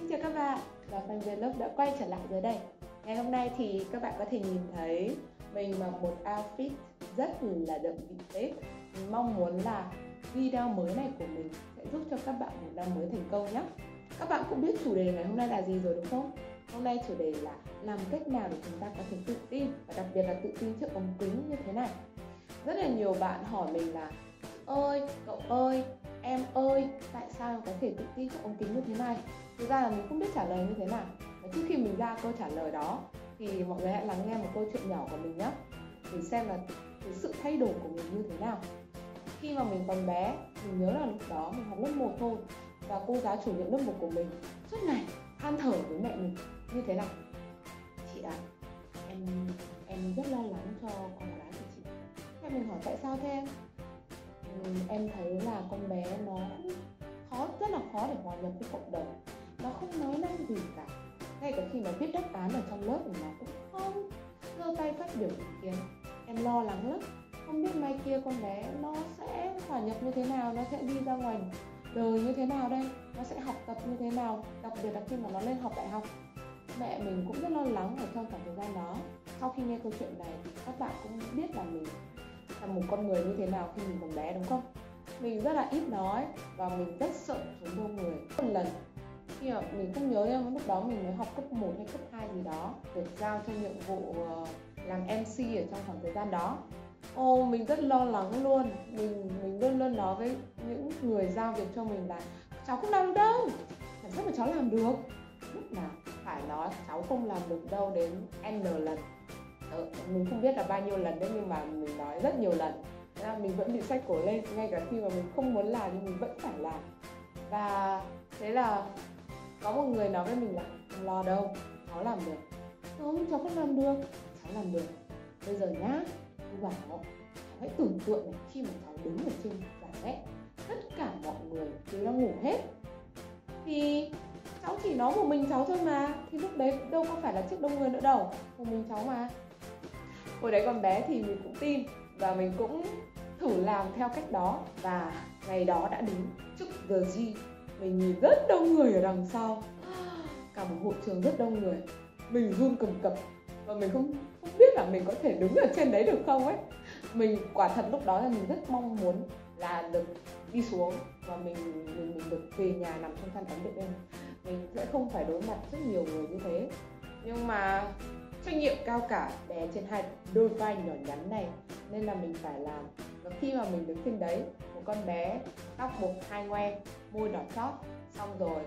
Xin chào các bạn, và Fan Vlog đã quay trở lại rồi đây. Ngày hôm nay thì các bạn có thể nhìn thấy mình mặc một outfit rất là đậm vị Tết. Mình mong muốn là video mới này của mình sẽ giúp cho các bạn một năm mới thành công nhé. Các bạn cũng biết chủ đề ngày hôm nay là gì rồi đúng không? Hôm nay chủ đề là làm cách nào để chúng ta có thể tự tin, và đặc biệt là tự tin trước ống kính như thế này. Rất là nhiều bạn hỏi mình là ơi, cậu ơi, em ơi, tại sao em có thể tự tin trước ống kính như thế này? Thực ra là mình không biết trả lời như thế nào. Và trước khi mình ra câu trả lời đó thì mọi người hãy lắng nghe một câu chuyện nhỏ của mình nhé, để xem là cái sự thay đổi của mình như thế nào. Khi mà mình còn bé, mình nhớ là lúc đó mình học lớp 1 thôi, và cô giáo chủ nhiệm lớp 1 của mình suốt ngày than thở với mẹ mình như thế này: chị ạ, em rất lo lắng cho con gái của chị. Mẹ mình hỏi tại sao thế em? Em thấy là con bé nó rất là khó để hòa nhập với cộng đồng. Nó không nói năng gì cả. Ngay cả khi mà viết đáp án ở trong lớp thì nó cũng không giơ tay phát biểu ý kiến. Em lo lắng lắm. Không biết mai kia con bé nó sẽ hòa nhập như thế nào, nó sẽ đi ra ngoài đời như thế nào đây, nó sẽ học tập như thế nào, đặc biệt là khi mà nó lên học đại học. Mẹ mình cũng rất lo lắng ở trong khoảng thời gian đó. Sau khi nghe câu chuyện này thì các bạn cũng biết là mình là một con người như thế nào khi mình còn bé đúng không? Mình rất là ít nói và mình rất sợ chốn đông người. Một lần khi mà mình không nhớ đâu, lúc đó mình mới học cấp 1 hay cấp 2 gì đó, được giao cho nhiệm vụ làm MC ở trong khoảng thời gian đó. Mình rất lo lắng luôn. Mình luôn luôn nói với những người giao việc cho mình là cháu không làm được đâu, làm sao mà cháu làm được. Lúc nào phải nói cháu không làm được đâu đến N lần. Mình không biết là bao nhiêu lần đấy, nhưng mà mình nói rất nhiều lần. Thế là mình vẫn bị xách cổ lên, ngay cả khi mà mình không muốn làm nhưng mình vẫn phải làm. Và thế là có một người nói với mình là không lo đâu, cháu làm được. Không, cháu không làm được. Cháu làm được. Bây giờ nhá, tôi bảo cháu hãy tưởng tượng này, khi mà cháu đứng ở trên giảng ấy, tất cả mọi người đều đang ngủ hết, thì cháu chỉ nói một mình cháu thôi mà, thì lúc đấy đâu có phải là trước đông người nữa đâu, một mình cháu mà. Hồi đấy còn bé thì mình cũng tin, và mình cũng thử làm theo cách đó. Và ngày đó đã đến, trước giờ G, mình nhìn rất đông người ở đằng sau, cả một hội trường rất đông người. Mình run cầm cập và mình không biết là mình có thể đứng ở trên đấy được không ấy. Mình quả thật lúc đó là mình rất mong muốn là được đi xuống và mình được về nhà nằm trong chăn tắm được êm. Mình sẽ không phải đối mặt rất nhiều người như thế. Nhưng mà trách nhiệm cao cả đè trên hai đôi vai nhỏ nhắn này, nên là mình phải làm. Và khi mà mình đứng trên đấy, một con bé tóc buộc hai ngoe, môi đỏ chót, xong rồi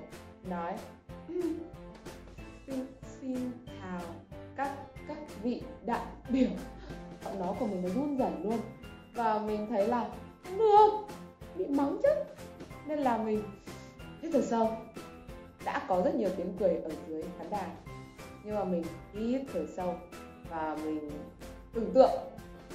nói xin chào các vị đại biểu. Giọng nói của mình nó run rẩy luôn, và mình thấy là không được, bị mắng chứ. Nên là mình hít thở sâu. Đã có rất nhiều tiếng cười ở dưới khán đài, nhưng mà mình hít thở sâu và mình tưởng tượng.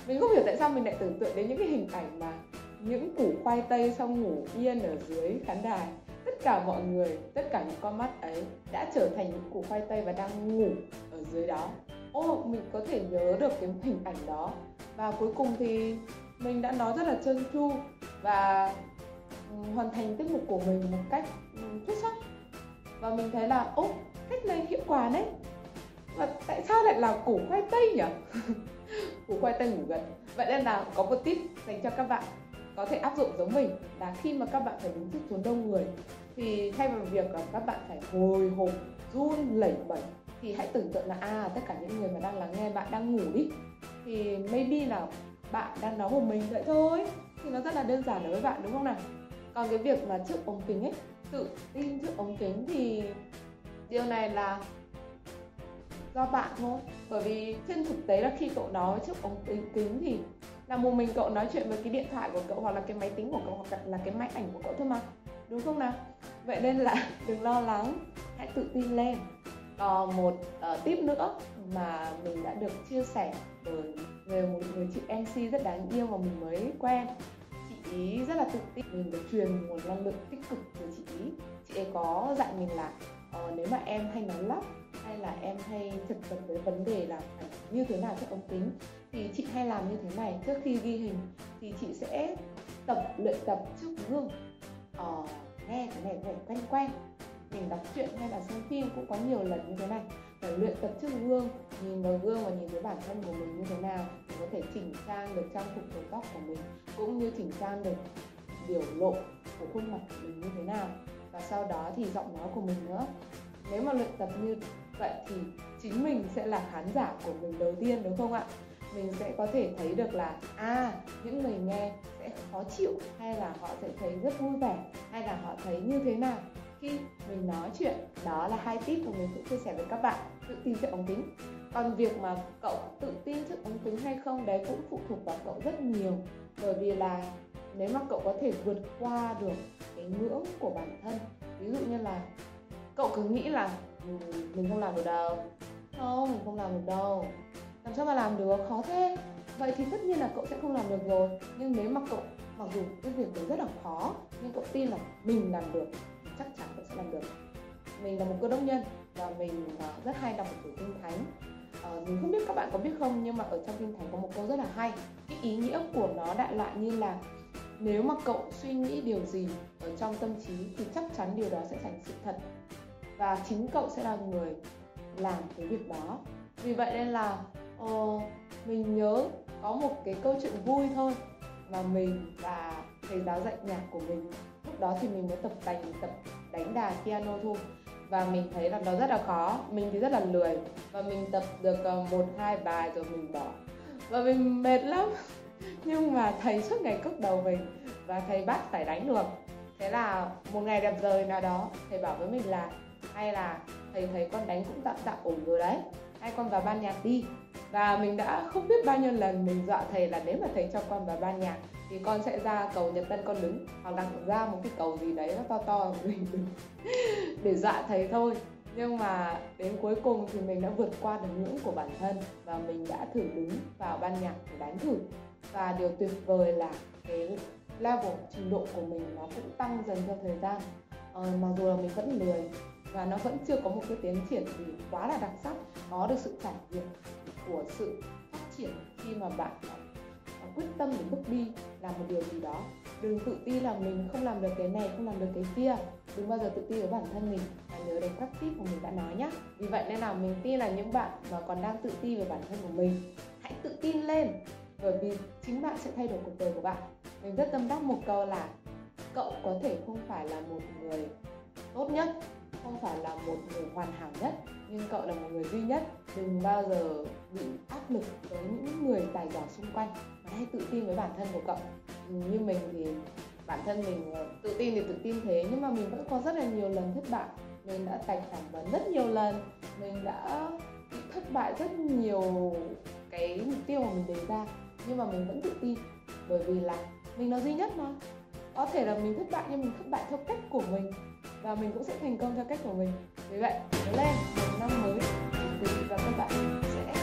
Mình không hiểu tại sao mình lại tưởng tượng đến những cái hình ảnh mà những củ khoai tây xong ngủ yên ở dưới khán đài. Tất cả mọi người, tất cả những con mắt ấy đã trở thành những củ khoai tây và đang ngủ ở dưới đó. Mình có thể nhớ được cái hình ảnh đó. Và cuối cùng thì mình đã nói rất là trơn tru và hoàn thành tiết mục của mình một cách xuất sắc. Và mình thấy là cách này hiệu quả đấy. Và tại sao lại là củ khoai tây nhỉ? Củ khoai tây ngủ gật. Vậy nên là có một tip dành cho các bạn có thể áp dụng giống mình, là khi mà các bạn phải đứng trước chốn đông người thì thay vào việc là các bạn phải hồi hộp, run lẩy bẩy, thì hãy tưởng tượng là tất cả những người mà đang lắng nghe bạn đang ngủ đi, thì maybe là bạn đang nói một mình vậy thôi, thì nó rất là đơn giản đối với bạn đúng không nào? Còn cái việc mà trước ống kính ấy, tự tin trước ống kính thì điều này là do bạn thôi. Bởi vì trên thực tế là khi cậu nói trước ống kính thì là một mình cậu nói chuyện với cái điện thoại của cậu, hoặc là cái máy tính của cậu, hoặc là cái máy ảnh của cậu thôi mà, đúng không nào? Vậy nên là đừng lo lắng, hãy tự tin lên. Còn một tip nữa mà mình đã được chia sẻ về một người chị MC rất đáng yêu mà mình mới quen. Chị ý rất là tự tin, mình được truyền nguồn năng lượng tích cực từ chị ý. Chị ấy có dạy mình là nếu mà em hay nói lắp, hay là em hay chật vật với vấn đề là phải như thế nào trước ống kính, thì chị hay làm như thế này. Trước khi ghi hình thì chị sẽ luyện tập trước gương. Nghe cái này quen quen, mình đọc truyện hay là xem phim cũng có nhiều lần như thế này. Phải luyện tập trước gương, nhìn vào gương và nhìn thấy bản thân của mình như thế nào để có thể chỉnh trang được trang phục đầu tóc của mình, cũng như chỉnh trang được biểu lộ của khuôn mặt của mình như thế nào, và sau đó thì giọng nói của mình nữa. Nếu mà luyện tập như vậy thì chính mình sẽ là khán giả của mình đầu tiên, đúng không ạ? Mình sẽ có thể thấy được là những người nghe sẽ khó chịu, hay là họ sẽ thấy rất vui vẻ, hay là họ thấy như thế nào khi mình nói chuyện. Đó là 2 tip của mình cũng chia sẻ với các bạn, tự tin trước ống kính. Còn việc mà cậu tự tin trước ống kính hay không, đấy cũng phụ thuộc vào cậu rất nhiều. Bởi vì là nếu mà cậu có thể vượt qua được cái ngưỡng của bản thân, ví dụ như là cậu cứ nghĩ là mình không làm được đâu, mình không làm được đâu, làm sao mà làm được, khó thế, vậy thì tất nhiên là cậu sẽ không làm được rồi. Nhưng nếu mà cậu, mặc dù cái việc đấy rất là khó, nhưng cậu tin là mình làm được thì chắc chắn cậu sẽ làm được. Mình là một cơ đốc nhân và mình rất hay đọc một quyển kinh thánh. Mình không biết các bạn có biết không, nhưng mà ở trong kinh thánh có một câu rất là hay. Cái ý nghĩa của nó đại loại như là nếu mà cậu suy nghĩ điều gì ở trong tâm trí thì chắc chắn điều đó sẽ thành sự thật, và chính cậu sẽ là người làm cái việc đó. Vì vậy nên là mình nhớ có một cái câu chuyện vui thôi, mà mình và thầy giáo dạy nhạc của mình, lúc đó thì mình mới tập đánh đàn piano thôi, và mình thấy là nó rất là khó. Mình thì rất là lười, và mình tập được 1-2 bài rồi mình bỏ, và mình mệt lắm. Nhưng mà thầy suốt ngày cốc đầu mình, và thầy bắt phải đánh được. Thế là một ngày đẹp trời nào đó, thầy bảo với mình là hay là thầy thấy con đánh cũng tạm ổn rồi đấy, hay con vào ban nhạc đi. Và mình đã không biết bao nhiêu lần mình dọa thầy là nếu mà thầy cho con vào ban nhạc thì con sẽ ra cầu Nhật Tân con đứng, hoặc là ra một cái cầu gì đấy nó to mình đứng để dọa thầy thôi. Nhưng mà đến cuối cùng thì mình đã vượt qua được ngưỡng của bản thân, và mình đã thử đứng vào ban nhạc để đánh thử. Và điều tuyệt vời là cái level trình độ của mình nó cũng tăng dần theo thời gian. Mặc dù là mình vẫn lười và nó vẫn chưa có một cái tiến triển gì quá là đặc sắc, có được sự trải nghiệm của sự phát triển khi mà bạn quyết tâm để bước đi làm một điều gì đó. Đừng tự ti là mình không làm được cái này, không làm được cái kia. Đừng bao giờ tự ti với bản thân mình, và nhớ đến các tip của mình đã nói nhé. Vì vậy nên là mình tin là những bạn mà còn đang tự ti về bản thân của mình, hãy tự tin lên, bởi vì chính bạn sẽ thay đổi cuộc đời của bạn. Mình rất tâm đắc một câu là cậu có thể không phải là một người tốt nhất, không phải là một người hoàn hảo nhất, nhưng cậu là một người duy nhất. Đừng bao giờ bị áp lực với những người tài giỏi xung quanh, mà hãy tự tin với bản thân của cậu. Như mình thì bản thân mình tự tin thì tự tin thế, nhưng mà mình vẫn có rất là nhiều lần thất bại. Mình đã tạch phỏng vấn rất nhiều lần, mình đã bị thất bại rất nhiều cái mục tiêu mà mình đề ra, nhưng mà mình vẫn tự tin, bởi vì là mình là duy nhất mà. Có thể là mình thất bại, nhưng mình thất bại theo cách của mình, và mình cũng sẽ thành công theo cách của mình. Vì vậy, nhớ lên, một năm mới, quý vị và các bạn sẽ